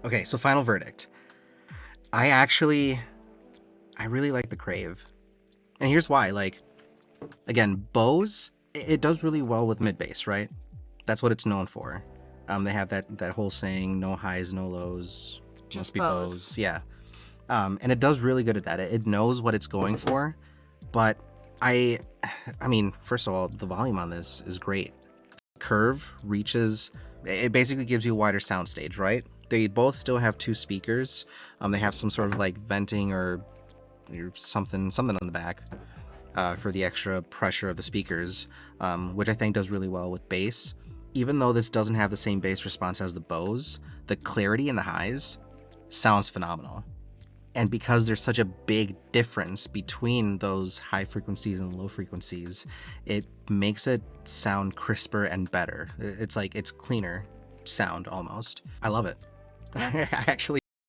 Okay, so final verdict. I really like the Crave. And here's why. Like, again, Bose, it does really well with mid bass, right? That's what it's known for. They have that whole saying, no highs, no lows, must Just be Bose. Bose. Yeah. And it does really good at that. It knows what it's going for, but I mean, first of all, the volume on this is great. Curve reaches, it basically gives you a wider soundstage, right? They both still have two speakers. They have some sort of like venting or something on the back for the extra pressure of the speakers, which I think does really well with bass. Even though this doesn't have the same bass response as the Bose, the clarity in the highs sounds phenomenal. And because there's such a big difference between those high frequencies and low frequencies, it makes it sound crisper and better. It's like it's cleaner sound almost. I love it. Yeah. I actually